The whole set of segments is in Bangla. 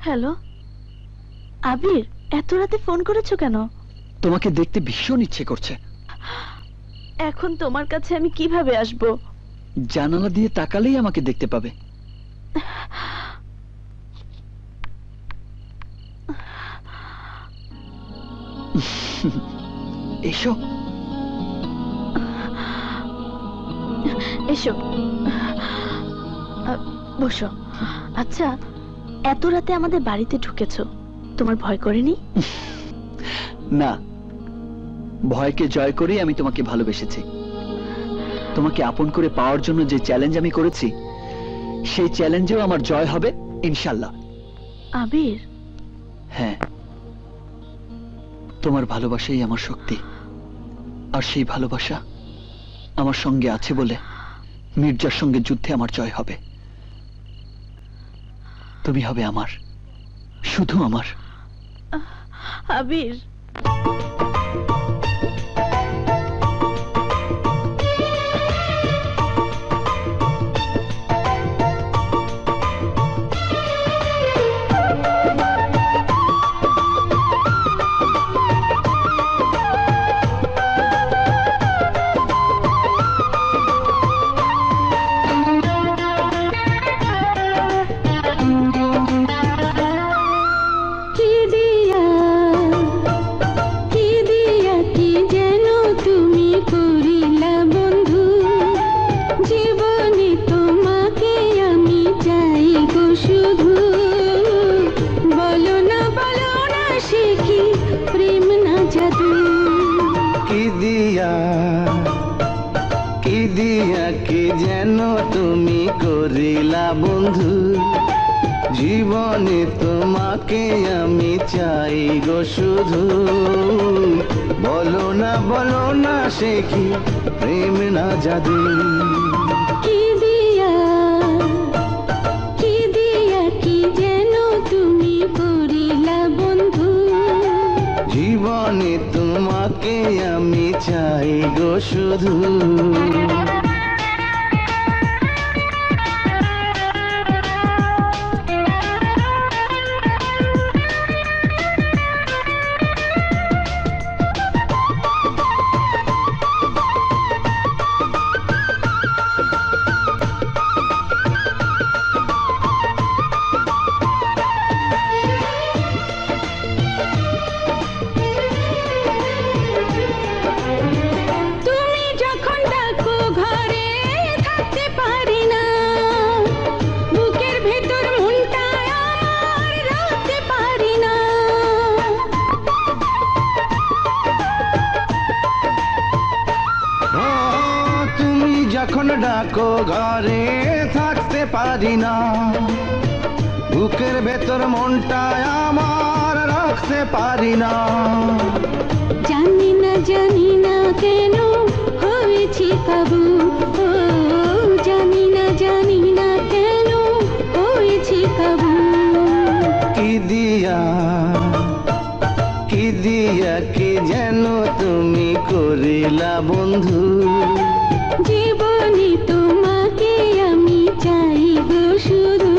হ্যালো আবির, এত রাতে ফোন করেছো কেন? তোমাকে দেখতে ভীষণ ইচ্ছে করছে। এখন তোমার কাছে আমি কিভাবে আসব? জানালা দিয়ে তাকালেই আমাকে দেখতে পাবে। এসো এসো, বসো। আচ্ছা, এত রাতে আমাদের বাড়িতে ঢুকেছো, তোমার ভয় করেনি? না, ভয়কে জয় করেই আমি তোমাকে ভালোবেসেছি। তোমাকে আপন করে পাওয়ার জন্য যে চ্যালেঞ্জ আমি করেছি, সেই চ্যালেঞ্জেও আমার জয় হবে ইনশাল্লাহ। আবির, হ্যাঁ, তোমার ভালোবাসাই আমার শক্তি, আর সেই ভালোবাসা আমার সঙ্গে আছে বলে মির্জার সঙ্গে যুদ্ধে আমার জয় হবে। তুমি হবে আমার, শুধু আমার। আবির, কি যেন তুমি করিলা বন্ধু, জীবনে তোমাকে আমি চাই গো শুধু। বলো না সে কি প্রেম না জাদু। কি দিয়া কি যেন তুমি করিলা বন্ধু, জীবনে তোমাকে আমি চাই গো শুধু। যখন ডাকো ঘরে থাকতে পারি না, বুকের ভেতর মনটা আমার রাখতে পারি না। জানি না কেন হয়েছি কাবু, জানি না কেন হয়েছি কাবু। কি দিয়া কি যেন তুমি করিলা বন্ধু, জীবনে তোমাকে আমি চাই গো শুধু।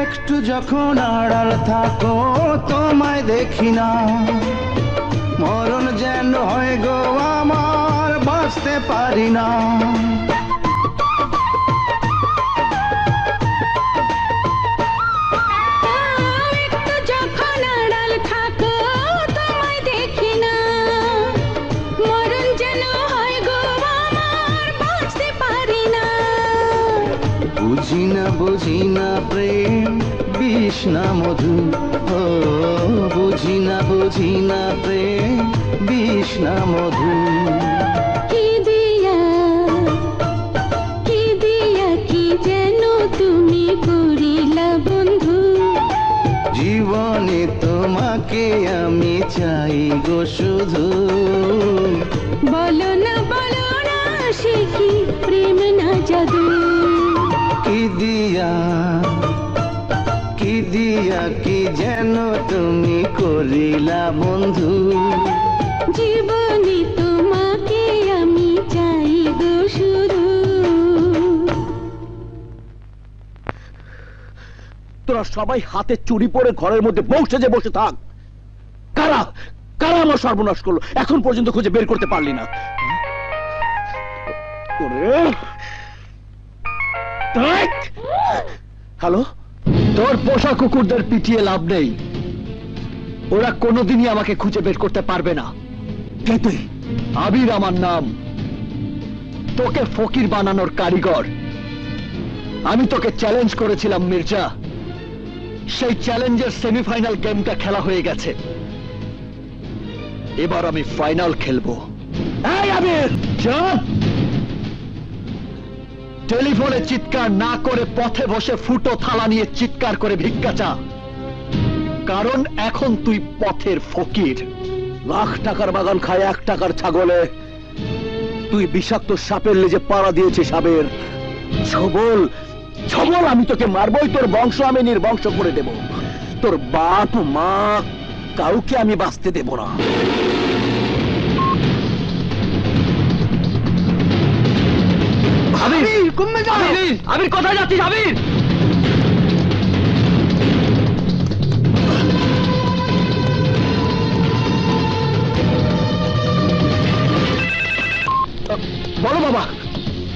একটু যখন আড়াল থাকো তোমায় দেখি না, মরণ যেন হয় গো আমার, বাঁচতে পারি না। একটু যখন আড়াল থাকো তোমায় দেখি না, মরণ যেন হয় গো আমার, বাঁচতে পারি না। বুঝি না প্রেম বিষ না মধু, ও বুঝি না প্রেম বিষ না মধু। কি দিয়া কি যেন তুমি করিলা বন্ধু, জীবনে তোমাকে তোমাকে আমি চাই গো শুধু। বলো না সে কি প্রেম না জাদু। কি দিয়া কি যেন তুমি করিলা বন্ধু। জীবনে তোমাকে আমি চাই গো শুধু। তোরা সবাই হাতে চুরি পরে ঘরের মধ্যে বসে থাক। কারা কারা আমার সর্বনাশ করলো এখন পর্যন্ত খুঁজে বের করতে পারলি না? হ্যালো, তোর পোষা কুকুরদের পিটিয়ে লাভ নেই, ওরা কোনোদিনই আমাকে খুঁজে বের করতে পারবে না। কে তুই? আবির আমার নাম, তোকে ফকির বানানোর কারিগর। আমি তোকে চ্যালেঞ্জ করেছিলাম মির্জা, সেই চ্যালেঞ্জের সেমিফাইনাল গেমটা খেলা হয়ে গেছে, এবার আমি ফাইনাল খেলবো। এই আবির, চুপ! টেলিফোনে চিৎকার না করে পথে বসে ফুটো থালা নিয়ে চিৎকার করে ভিক্ষা চা, কারণ এখন তুই পথের ফকির। লাখ টাকার বাগান খায় 1 টাকার ছাগলে। তুই বিষাক্ত সাপের লেজে পাড়া দিয়েছিস সাপের ছবল। আমি তোকে মারবই, তোর বংশ আমি নির্বংশ করে দেব। তোর বাপ মা কাউকে আমি বাঁচতে দেব না। আবির কোথায় যাচ্ছিস আবির? বলো বাবা।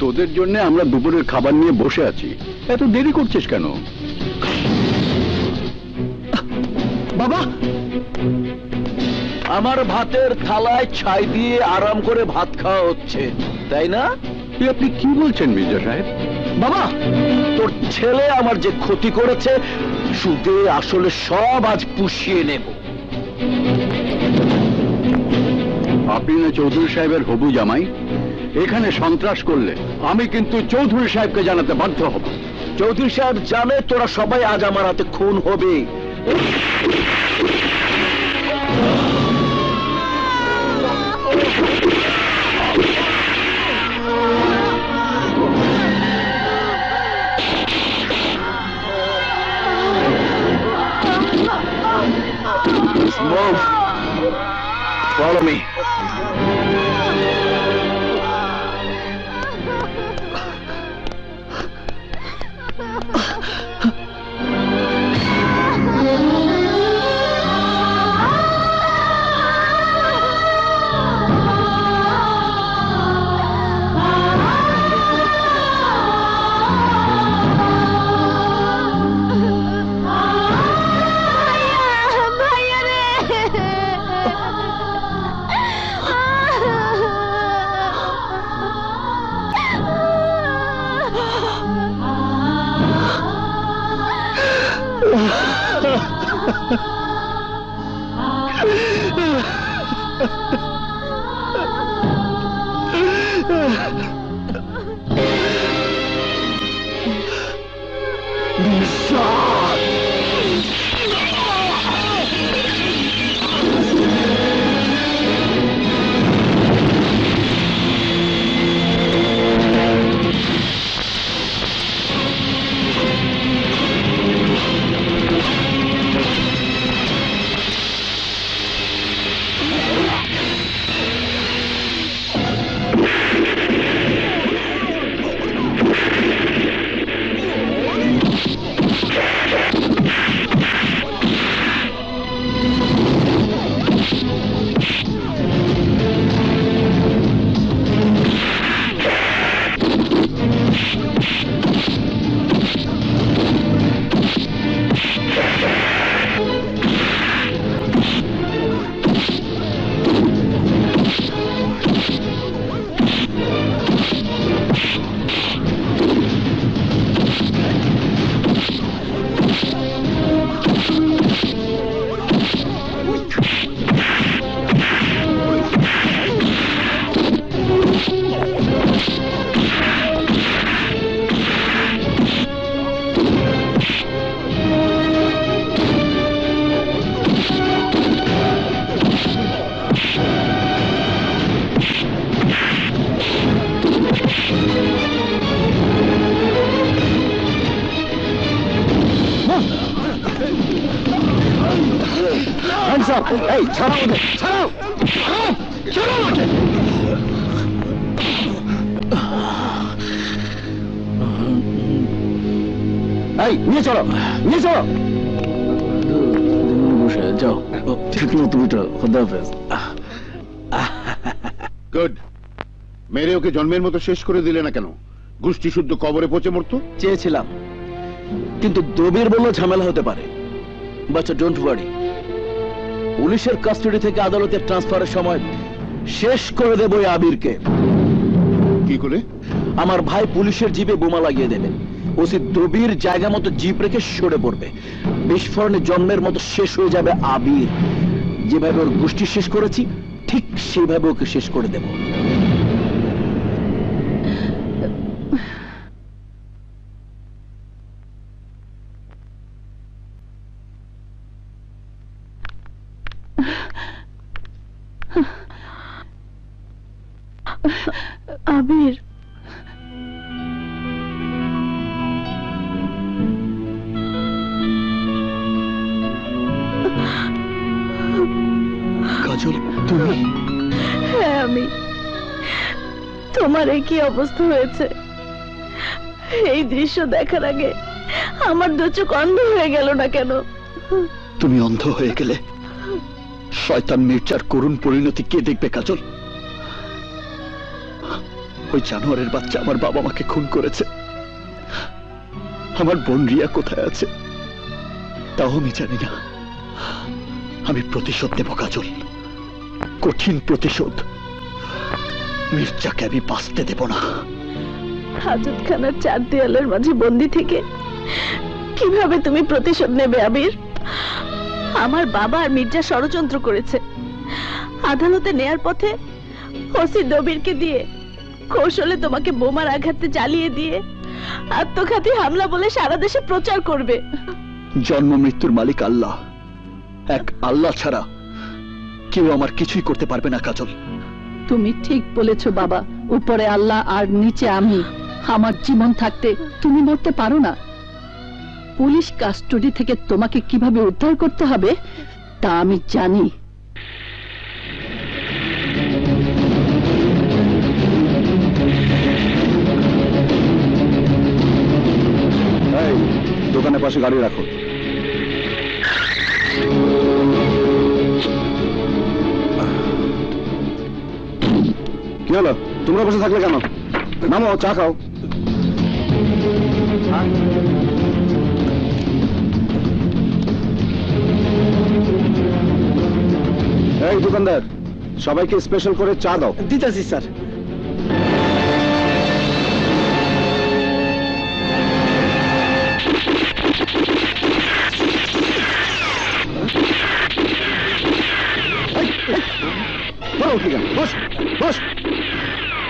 তোদের জন্য আমরা দুপুরের খাবার নিয়ে বসে আছি, এত দেরি করছিস কেন? বাবা, আমার ভাতের থালায় ছাই দিয়ে আরাম করে ভাত খাওয়া হচ্ছে, তাই না? আপনি কি বলছেন মির্জা সাহেব? বাবা, তোর ছেলে আমার যে ক্ষতি করেছে সুদে আসলে সব আজ পুষিয়ে নেব। আপনি না চৌধুরী সাহেবের হবু জামাই? এখানে সন্ত্রাস করলে আমি কিন্তু চৌধুরী সাহেবকে জানাতে বাধ্য হব। চৌধুরী সাহেব জানে তোরা সবাই আজ আমার হাতে খুন হবে। Move. Follow me. Hands up! এই ছাড়াও ওদের, ছাড়াও! ছাড়াও ওকে! এই নিয়ে চলো, নিয়ে চলো! বসে যাও, ঠিক মতো উঠো। খোদা হাফেজ। গুড। মেরে ওকে জন্মের মতো শেষ করে দিলে না কেন? গোষ্ঠী শুদ্ধ কবরে পচে মরতো। চেয়েছিলাম, কিন্তু দবির বলল ঝামেলা হতে পারে। বাট ডোন্ট ওয়ারি, পুলিশের কাস্টডি থেকে আদালতে ট্রান্সফারের সময় শেষ করে দেব ওই আবিরকে। কি করে? আমার ভাই পুলিশের জিপে বোমা লাগিয়ে দেবে, ওসি দবির জায়গা মতো জিপ রেখে সরে পড়বে, বিস্ফোরণে জন্মের মতো শেষ হয়ে যাবে আবির। যেভাবে ওর গোষ্ঠী শেষ করেছি ঠিক সেইভাবে ওকে শেষ করে দেব। আবির, কাজল, তুমি? হ্যাঁ আমি। তোমার এই কি অবস্থা হয়েছে? এই দৃশ্য দেখার আগে আমার দু চোখ অন্ধ হয়ে গেল না কেন? তুমি অন্ধ হয়ে গেলে শয়তান মির্জার করুণ পরিণতি কে দেখবে কাজল? ওই জানোয়ারের বাচ্চা আমার বাবা মাকে খুন করেছে। আমার বোন রিয়া কোথায় আছে তাও আমি জানি না। আমি প্রতিশোধ নেব কাজল, কঠিন প্রতিশোধ। মির্জাকে আমি বাঁচতে দেব না। হাজতখানার চার দেয়ালের মাঝে বন্দি থেকে কিভাবে তুমি প্রতিশোধ নেবে আবির? আমার বাবা আর মির্জা ষড়যন্ত্র করেছে। আদালতে নেয়ার পথে ওসি দবিরকে দিয়ে কৌশলে তোমাকে বোমার আঘাতে জ্বালিয়ে দিয়ে আত্মঘাতী হামলা বলে সারা দেশে প্রচার করবে। জন্ম মৃত্যুর মালিক আল্লাহ, এক আল্লাহ ছাড়া কেউ আমার কিছুই করতে পারবে না কাজল। তুমি ঠিক বলেছো বাবা, উপরে আল্লাহ আর নিচে আমি। আমার জীবন থাকতে তুমি মরতে পারো না। পুলিশ কাস্টডি থেকে তোমাকে কিভাবে উদ্ধার করতে হবে তা আমি জানি। এই দোকানের পাশে গাড়ি রাখো। কি হলো, তোমরা বসে থাকলে কেন? নামো, চা খাও। এই দোকানদার, সবাইকে স্পেশাল করে চা দাও। দিতেছি স্যার। বস বস,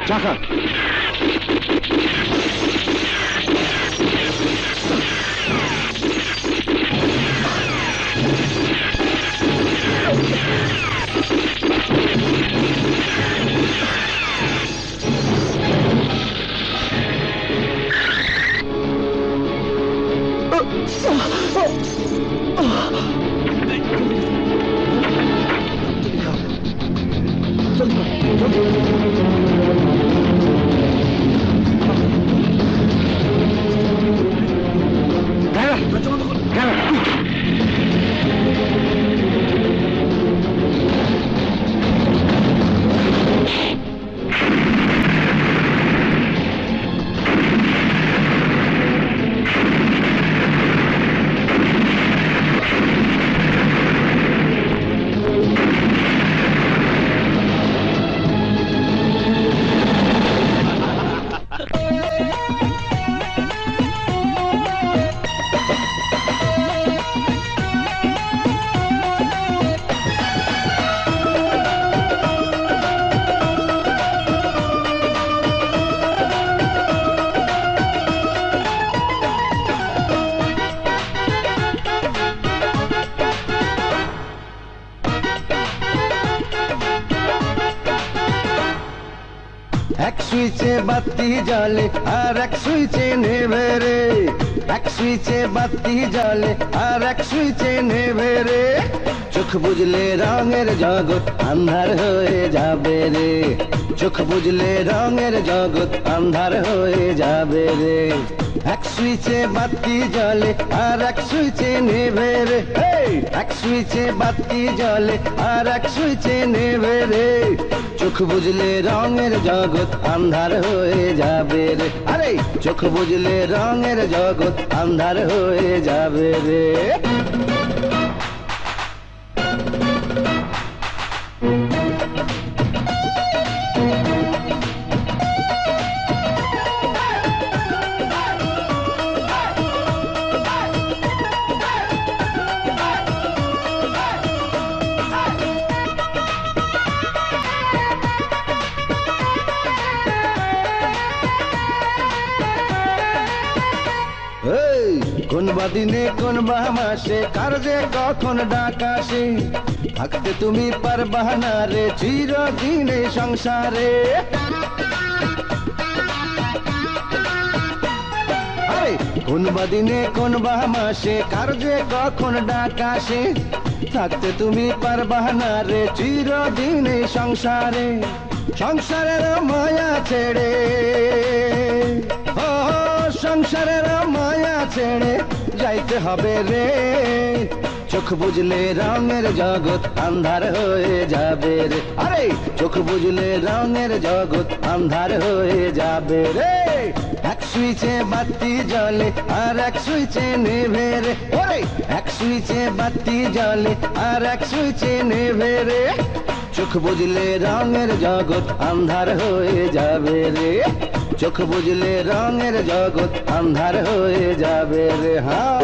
চা খা। এক সুইচে বাতি জ্বলে আর এক সুইচে নেভে রে, এক সুইচে বাতি জ্বলে আর এক সুইচে নেভে রে। চোখ বুঝলে রঙের জগৎ আন্ধার হয়ে যাবে রে, চোখ বুঝলে রঙের জগৎ আন্ধার হয়ে যাবে রে। এক সুইচে বাতি জ্বলে আর এক সুইচে নেভে রে, এক সুইচে বাতি জ্বলে আর এক সুইচে নেভে রে। চোখ বুঝলে রঙের জগৎ আন্ধার হয়ে যাবে রে, আরে চোখ বুঝলে রঙের জগৎ আন্ধার হয়ে যাবে রে। কোন বা দিনে কোন বা মাসে কার যে কখন ডাক আসে, থাকতে তুমি পারবা না রে চিরদিনে সংসারে। আরে কোন বা দিনে কোন বা মাসে কার যে কখন ডাক আসে, থাকতে তুমি পারবা না রে চিরদিনে সংসারে। সংসারের মায়া ছেড়ে, ও সংসারের মায়া ছেড়ে যাইতে হবে রে। চোখ বুঝলে রঙের জগৎ আন্ধার হয়ে যাবে রে, আরে চোখ বুঝলে রঙের জগৎ আন্ধার হয়ে যাবে রে। এক সুইচে বাতি জ্বলে আর এক সুইচে নেভে রে, ওরে এক সুইচে বাতি জ্বলে আর এক সুইচে নেভে রে। চোখ বুঝলে রঙের জগৎ আন্ধার হয়ে যাবে রে, চোখ বুঝলে রঙের জগৎ আন্ধার হয়ে যাবে রে। হ্যাঁ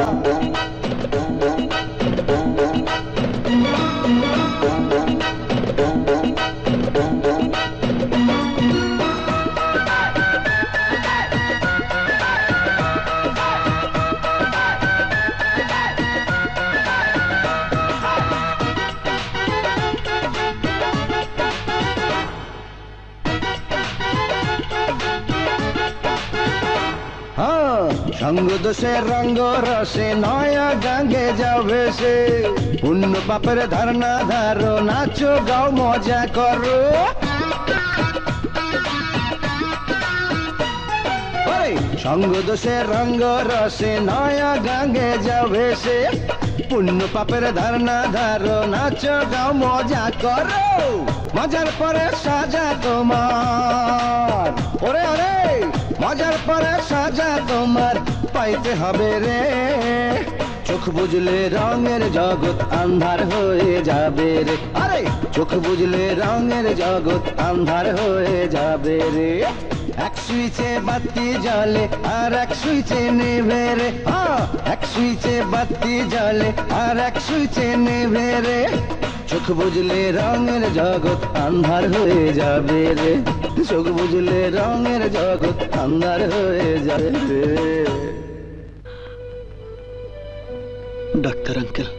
সঙ্গ দোষে রঙ্গ রসে নয়া গাঙ্গে যাবে সে, পুণ্য পাপের ধারণা ধারো নাচো গাও মজা করো। সঙ্গ দোষে রঙ্গ রসে নয়া গাঙ্গে যাবে সে, পুণ্য পাপের ধারণা ধারো নাচো গাও মজা করো। মজার পরে সাজা তোমার, ওরে ওরে মজার পরে সাজা তোমার পাইতে হবে রে। চোখ বুঝলে রঙের জগৎ আন্ধার হয়ে যাবে রে, আরে চোখ বুঝলে রঙের জগৎ আন্ধার হয়ে যাবে রে। এক সুইচে বাতি জ্বলে আর এক সুইচে নেভে রে, এক সুইচে বাতি জ্বলে আর এক সুইচে নেভে রে। চোখ বুঝলে রঙের জগৎ আন্ধার হয়ে যাবে রে, চোখ বুঝলে রঙের জগৎ আন্ধার হয়ে যাবে রে। ডাক্তার আঙ্কেল,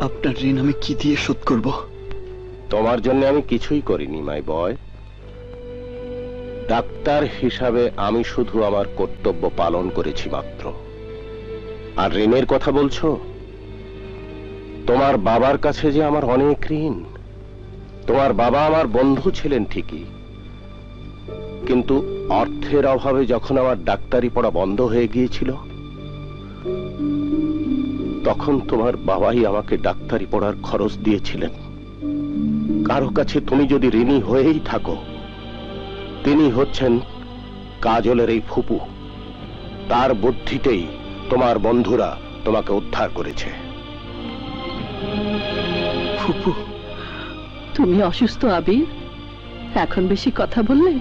আপনার ঋণ আমি কি দিয়ে শোধ করব? তোমার জন্য আমি কিছুই করিনি মাই বয়। ডাক্তার হিসাবে আমি শুধু আমার কর্তব্য পালন করেছি মাত্র। আর ঋণের কথা বলছো, তোমার বাবার কাছে যে আমার অনেক ঋণ। তোমার বাবা আমার বন্ধু ছিলেন ঠিকই, কিন্তু অর্থের অভাবে যখন আমার ডাক্তারি পড়া বন্ধ হয়ে গিয়েছিল, তখন তোমার বাবাই আমাকে ডাক্তারি পড়ার খরচ দিয়েছিলেন। কারো কাছে তুমি যদি ঋণী হয়েই থাকো, তিনি হচ্ছেন কাজলের এই ফুপু। তার বুদ্ধিতেই তোমার বন্ধুরা তোমাকে উদ্ধার করেছে। ফুপু, তুমি অসুস্থ আবির, এখন বেশি কথা বললে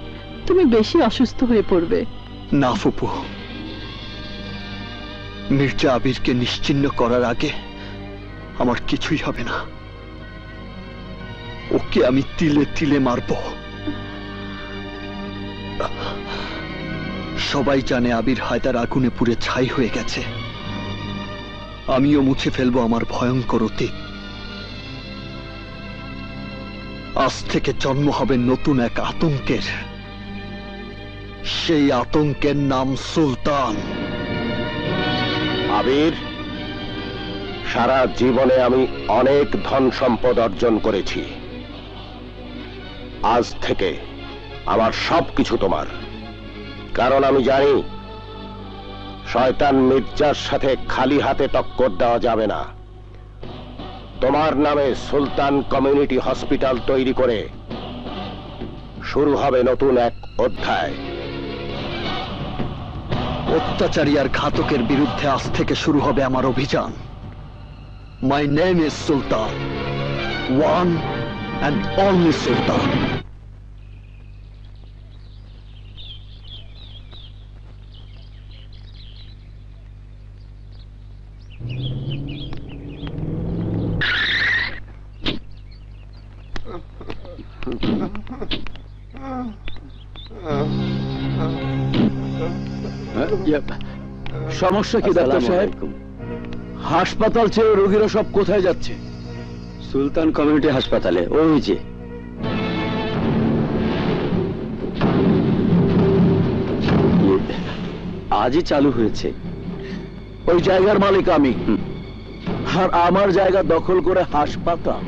তুমি বেশি অসুস্থ হয়ে পড়বে। না ফুপু, মির্জা আবিরকে নিশ্চিহ্ন করার আগে আমার কিছুই হবে না। ওকে আমি তিলে তিলে মারব। সবাই জানে আবির হায়দার আগুনে পুড়ে ছাই হয়ে গেছে। আমিও মুছে ফেলবো আমার ভয়ঙ্কর অতীত। আজ থেকে জন্ম হবে নতুন এক আতঙ্কের। সেই আতঙ্কের নাম সুলতান। আবির, সারা জীবনে আমি অনেক ধন সম্পদ অর্জন করেছি, আজ থেকে আমার সবকিছু তোমার। কারণ আমি জানি শয়তান মির্জার সাথে খালি হাতে টক্কর দেওয়া যাবে না। তোমার নামে সুলতান কমিউনিটি হসপিটাল তৈরি করে শুরু হবে নতুন এক অধ্যায়। অত্যাচারী আর ঘাতকের বিরুদ্ধে আজ থেকে শুরু হবে আমার অভিযান। My name is Sultan, one and only Sultan. সমস্যা কি ডাক্তার সাহেব? হাসপাতাল ছেড়ে রোগীরা সব কোথায় যাচ্ছে? সুলতান কমিউনিটি হাসপাতালে, ওই যে। আজই চালু হয়েছে। ওই জায়গার মালিক আমি, আর আমার জায়গা দখল করে হাসপাতাল।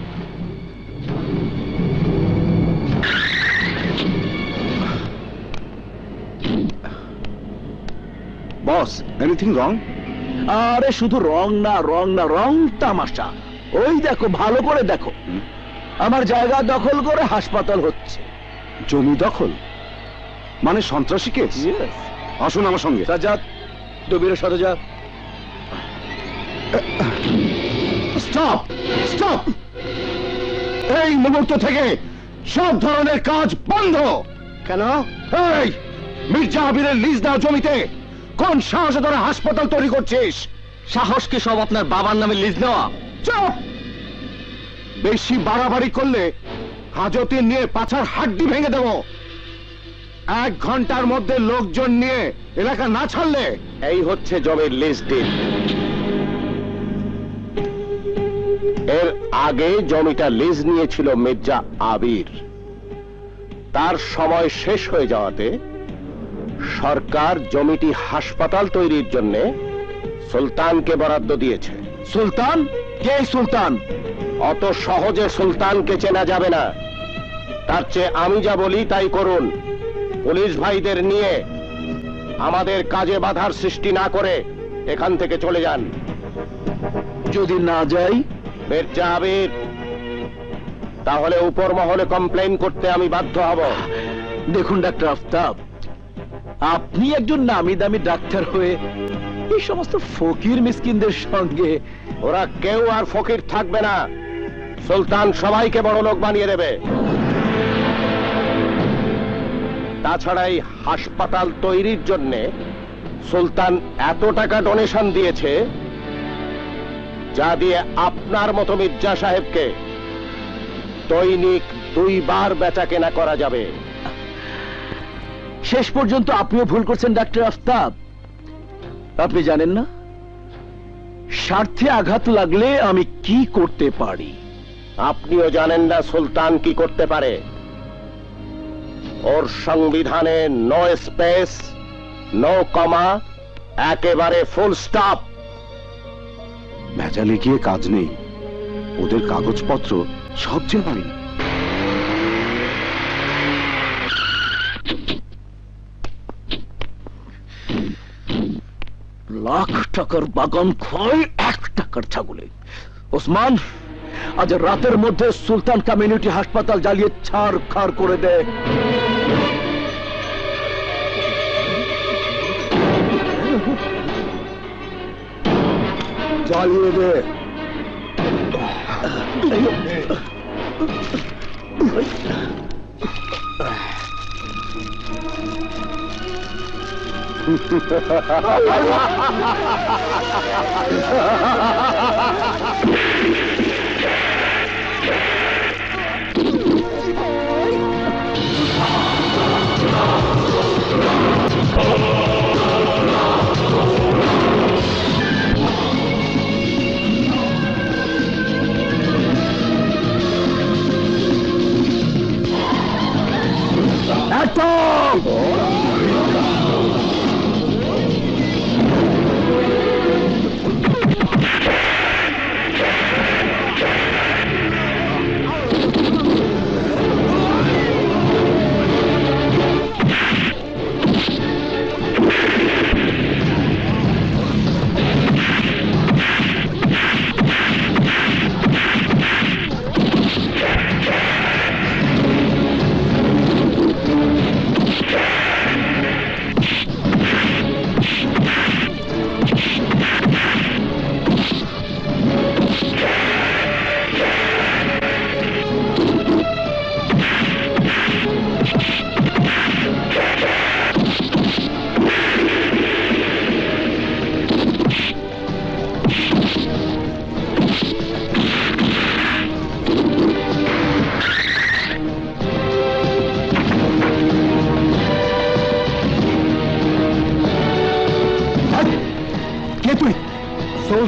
বস, এনিথিং রং? আরে শুধু রং না, রং তামাশা। ওই দেখো, ভালো করে দেখো, আমার জায়গা দখল করে হাসপাতাল হচ্ছে। জমি দখল মানে সন্ত্রাসী কেস? আসুন আমার সঙ্গে। সাজ্জাদ, দবিরের সাথে যা। স্টপ স্টপ, এই মুহূর্ত থেকে সব ধরনের কাজ বন্ধ। কেন? এই মির্জা আবিরের লিজ দেওয়া জমিতে কোন সাহসে ধরে হাসপাতাল তৈরি করছিস? সাহস কি সব আপনার বাবার নামে লিজ নেওয়া? চুপ! বেশি বাড়াবাড়ি করলে হাজতে নিয়ে পাছার হাড্ডি ভেঙে দেব। 1 ঘন্টার মধ্যে লোকজন নিয়ে এলাকা না ছাড়লে। এই হচ্ছে জমির লিজ ডিল। এর আগে জমিটা লিজ নিয়েছিল মির্জা আবির। তার সময় শেষ হয়ে যাওয়াতে সরকার জমিটি হাসপাতাল তৈরির জন্য সুলতানকে বরাদ্দ দিয়েছে। সুলতান? কে সুলতান? অত সহজে সুলতানকে চেনা যাবে না। তার চেয়ে আমি যা বলি তাই করুন। পুলিশ ভাইদের নিয়ে আমাদের কাজে বাধার সৃষ্টি না করে এখান থেকে চলে যান। যদি না যাই? মির্জা আবির, তাহলে উপর মহলে কমপ্লেইন করতে আমি বাধ্য হব। দেখুন ডাক্তার আফতাব, আপনি একজন নামি দামি ডাক্তার হয়ে এই সমস্ত ফকির মিসকিনদের সঙ্গে। ওরা কেউ আর ফকির থাকবে না। সুলতান সবাইকে বড় লোক বানিয়ে দেবে। তাছাড়া এই হাসপাতাল তৈরির জন্য সুলতান এত টাকা ডোনেশন দিয়েছে যা দিয়ে আপনার মতো মির্জা সাহেবকে দৈনিক 2 বার বেচা কেনা করা যাবে। শেষ পর্যন্ত আপনিও ভুল করছেন ডাক্তার আফতাব। আপনি জানেন না স্বার্থে আঘাত লাগলে আমি কি করতে পারি? আপনিও জানেন না সুলতান কি করতে পারে। ওর সংবিধানে নো স্পেস, নো কমা, একেবারে ফুল স্টপ। ভেজালে গিয়ে কাজ নেই, ওদের কাগজপত্র সব যে পাই। লাখ টাকার বাগান খয় 1 টাকার ছাগলে। ওসমান, আজ রাতের মধ্যে সুলতান কমিউনিটি হাসপাতাল জ্বালিয়ে ছাড়খাড় করে দে। জ্বালিয়ে দে।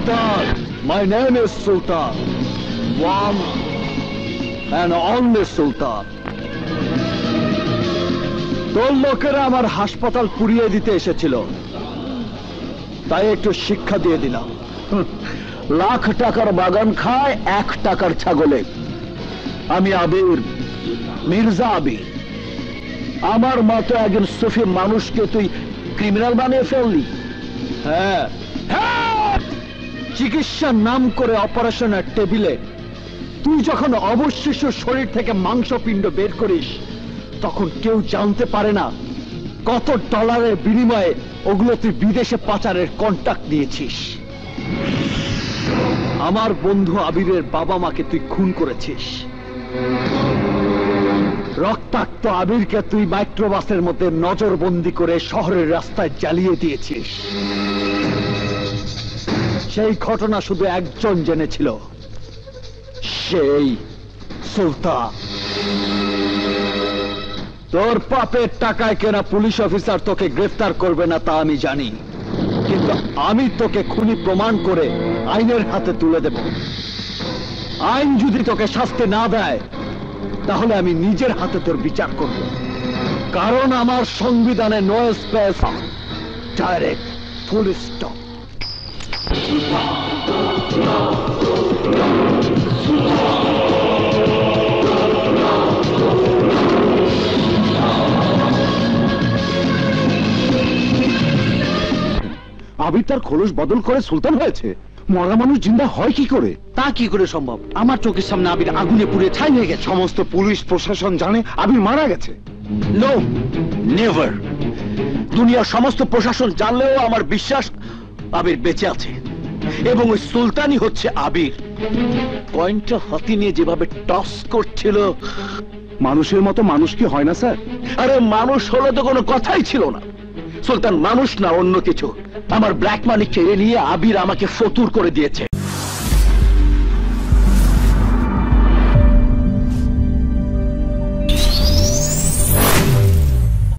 Sultan. My name is Sultan. One and only Sultan. তোর লোকেরা আমার হাসপাতাল পুড়িয়ে দিতে এসেছিল, তাই একটু শিক্ষা দিয়ে দিলাম। লাখ টাকার বাগান খায় 1 টাকার ছাগলে। আমি আবির, মির্জা আবির। আমার মতো একজন সুফি মানুষকে তুই ক্রিমিনাল বানিয়ে ফেললি। হ্যাঁ হ্যাঁ, চিকিৎসার নাম করে অপারেশনের টেবিলে তুই যখন অবশিষ্ট শরীর থেকে মাংসপিণ্ড বের করিস, তখন কেউ জানতে পারে না কত ডলারের বিনিময়ে ওগুলো তুই বিদেশে পাচারের কন্ট্রাক্ট নিয়েছিস। আমার বন্ধু আবিরের বাবা মাকে তুই খুন করেছিস। রক্তাক্ত আবিরকে তুই মাইক্রোবাসের মধ্যে নজরবন্দি করে শহরের রাস্তায় জ্বালিয়ে দিয়েছিস। সেই ঘটনা শুধু একজন জেনেছিল, সেই সুলতান। তোর পাপের টাকায় কেনা পুলিশ অফিসার তোকে গ্রেফতার করবে না তা আমি জানি, কিন্তু আমি তোকে খুনি প্রমাণ করে আইনের হাতে তুলে দেব। আইন যদি তোকে শাস্তি না দেয়, তাহলে আমি নিজের হাতে তোর বিচার করব, কারণ আমার সংবিধানে no space, direct full stop. Abir তার খোলস বদল করে সুলতান হয়েছে? মরা মানুষ জিন্দা হয় কি করে? তা কি করে সম্ভব? আমার চোখের সামনে আবির আগুনে পুড়ে ছাই হয়ে গেছে। সমস্ত পুলিশ প্রশাসন জানে আবির মারা গেছে। No, never. দুনিয়ার সমস্ত প্রশাসন জানলেও আমার বিশ্বাস আবির বেঁচে আছে, এবং ওই সুলতানই হচ্ছে আবির। কয়েনটা হাতি নিয়ে যেভাবে টস করছিল, মানুষের মতো মানুষ কি হয় না স্যার? আরে মানুষ হলে তো কোনো কথাই ছিল না। সুলতান মানুষ না, অন্য কিছু। আমার ব্ল্যাক মানি কেড়ে নিয়ে আবির আমাকে ফতুর করে দিয়েছে।